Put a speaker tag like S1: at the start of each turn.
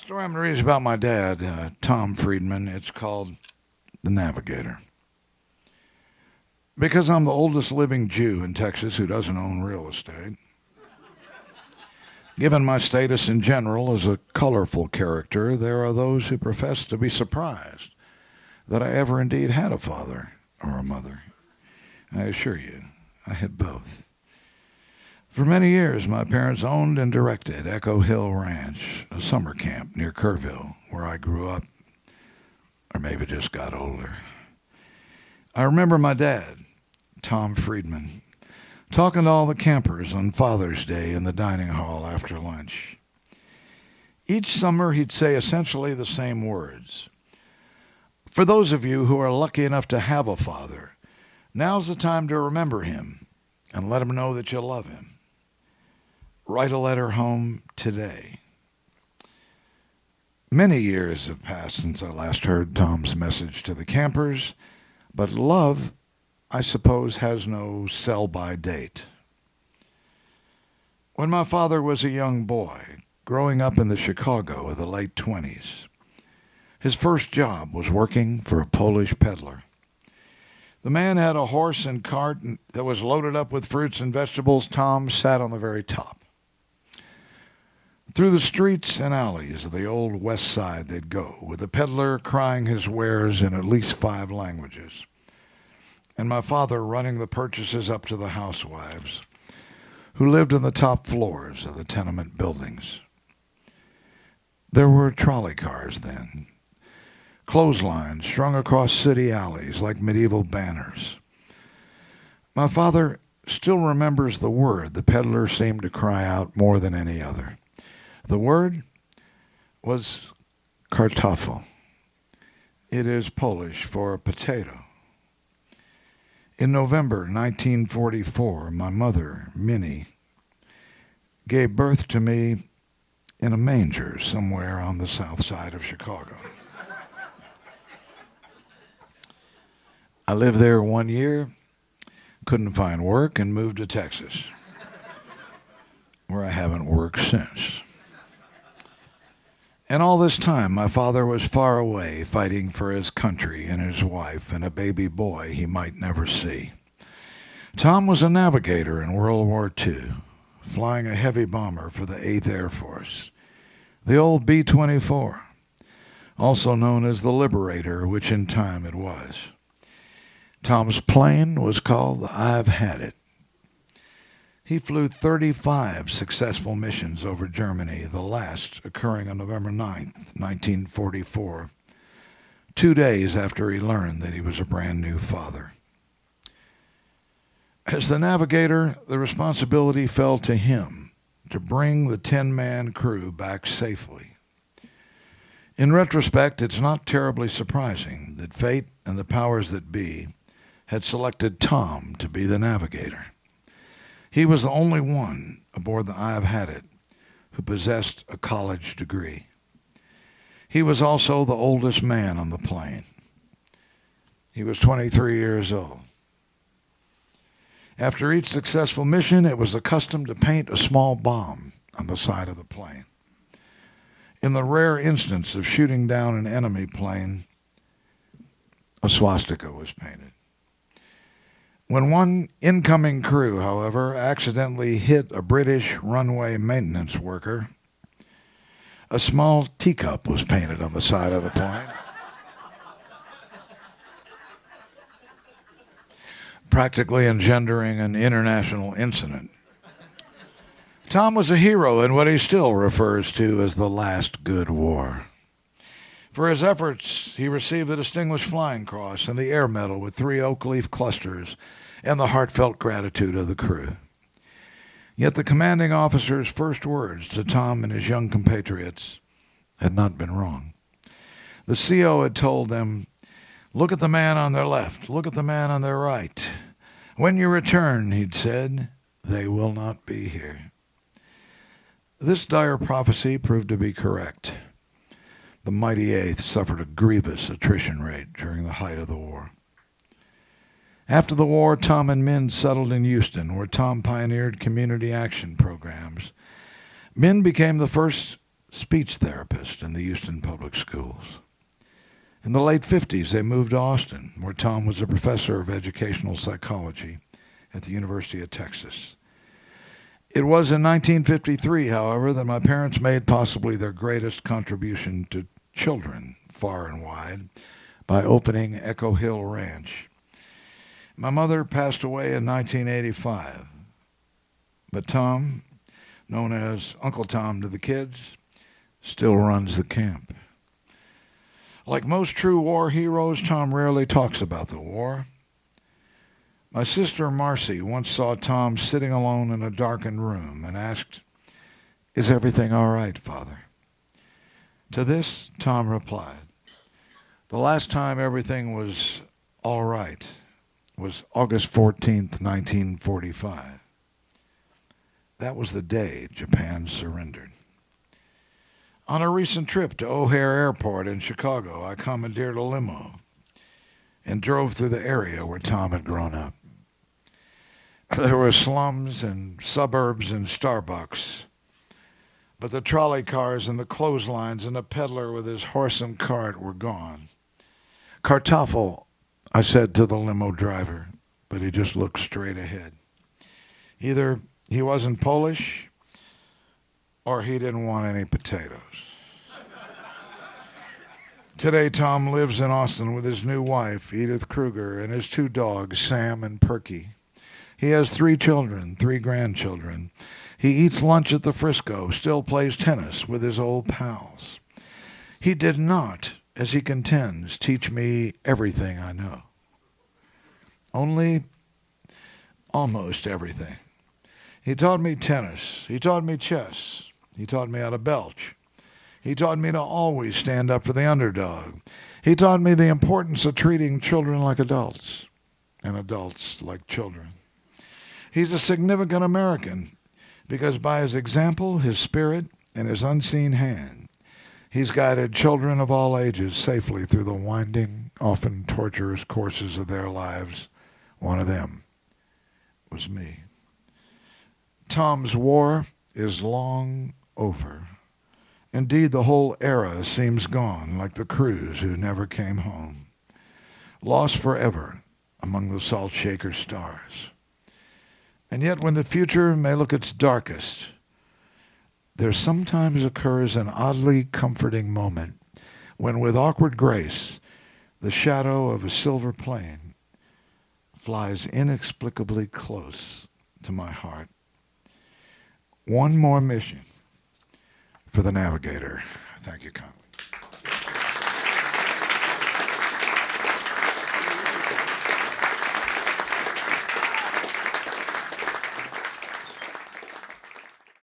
S1: Story I'm going to read is about my dad, Tom Fredman. It's called The Navigator. Because I'm the oldest living Jew in Texas who doesn't own real estate, given my status in general as a colorful character, there are those who profess to be surprised that I ever indeed had a father or a mother. I assure you, I had both. For many years, my parents owned and directed Echo Hill Ranch, a summer camp near Kerrville, where I grew up, or maybe just got older. I remember my dad, Tom Fredman, talking to all the campers on Father's Day in the dining hall after lunch. Each summer, he'd say essentially the same words. For those of you who are lucky enough to have a father, now's the time to remember him and let him know that you love him. Write a letter home today. Many years have passed since I last heard Tom's message to the campers, but love, I suppose, has no sell-by date. When my father was a young boy, growing up in the Chicago of the late 20s, his first job was working for a Polish peddler. The man had a horse and cart that was loaded up with fruits and vegetables. Tom sat on the very top. Through the streets and alleys of the old west side they'd go, with the peddler crying his wares in at least 5 languages, and my father running the purchases up to the housewives, who lived in the top floors of the tenement buildings. There were trolley cars then, clotheslines strung across city alleys like medieval banners. My father still remembers the word the peddler seemed to cry out more than any other. The word was kartoffel. It is Polish for potato. In November 1944, my mother, Minnie, gave birth to me in a manger somewhere on the south side of Chicago. I lived there 1 year, couldn't find work, and moved to Texas, where I haven't worked since. And all this time, my father was far away fighting for his country and his wife and a baby boy he might never see. Tom was a navigator in World War II, flying a heavy bomber for the 8th Air Force, the old B-24, also known as the Liberator, which in time it was. Tom's plane was called the I've Had It. He flew 35 successful missions over Germany, the last occurring on November 9th, 1944, 2 days after he learned that he was a brand new father. As the navigator, the responsibility fell to him to bring the 10-man crew back safely. In retrospect, it's not terribly surprising that fate and the powers that be had selected Tom to be the navigator. He was the only one aboard the I've Had It who possessed a college degree. He was also the oldest man on the plane. He was 23 years old. After each successful mission, it was the custom to paint a small bomb on the side of the plane. In the rare instance of shooting down an enemy plane, a swastika was painted. When one incoming crew, however, accidentally hit a British runway maintenance worker, a small teacup was painted on the side of the plane, practically engendering an international incident. Tom was a hero in what he still refers to as the last good war. For his efforts, he received the Distinguished Flying Cross and the Air Medal with 3 oak leaf clusters and the heartfelt gratitude of the crew. Yet the commanding officer's first words to Tom and his young compatriots had not been wrong. The CO had told them, "Look at the man on their left, look at the man on their right. When you return," he'd said, "they will not be here." This dire prophecy proved to be correct. The mighty 8th suffered a grievous attrition rate during the height of the war. After the war, Tom and Min settled in Houston, where Tom pioneered community action programs. Min became the first speech therapist in the Houston Public Schools. In the late 50s, they moved to Austin, where Tom was a professor of educational psychology at the University of Texas. It was in 1953, however, that my parents made possibly their greatest contribution to children far and wide by opening Echo Hill Ranch. My mother passed away in 1985, but Tom, known as Uncle Tom to the kids, still runs the camp. Like most true war heroes, Tom rarely talks about the war. My sister Marcy once saw Tom sitting alone in a darkened room and asked, "Is everything all right, Father?" To this, Tom replied, "The last time everything was all right was August 14th, 1945. That was the day Japan surrendered." On a recent trip to O'Hare Airport in Chicago, I commandeered a limo and drove through the area where Tom had grown up. There were slums and suburbs and Starbucks, but the trolley cars and the clotheslines and the peddler with his horse and cart were gone. "Kartoffel," I said to the limo driver, but he just looked straight ahead. Either he wasn't Polish or he didn't want any potatoes. Today, Tom lives in Austin with his new wife, Edith Kruger, and his two dogs, Sam and Perky. He has 3 children, 3 grandchildren. He eats lunch at the Frisco, still plays tennis with his old pals. He did not, as he contends, teach me everything I know. Only almost everything. He taught me tennis. He taught me chess. He taught me how to belch. He taught me to always stand up for the underdog. He taught me the importance of treating children like adults and adults like children. He's a significant American because by his example, his spirit, and his unseen hand, he's guided children of all ages safely through the winding, often torturous courses of their lives. One of them was me. Tom's war is long over. Indeed, the whole era seems gone, like the crews who never came home, lost forever among the salt shaker stars. And yet, when the future may look its darkest, there sometimes occurs an oddly comforting moment when, with awkward grace, the shadow of a silver plane flies inexplicably close to my heart. One more mission for the Navigator. Thank you kindly.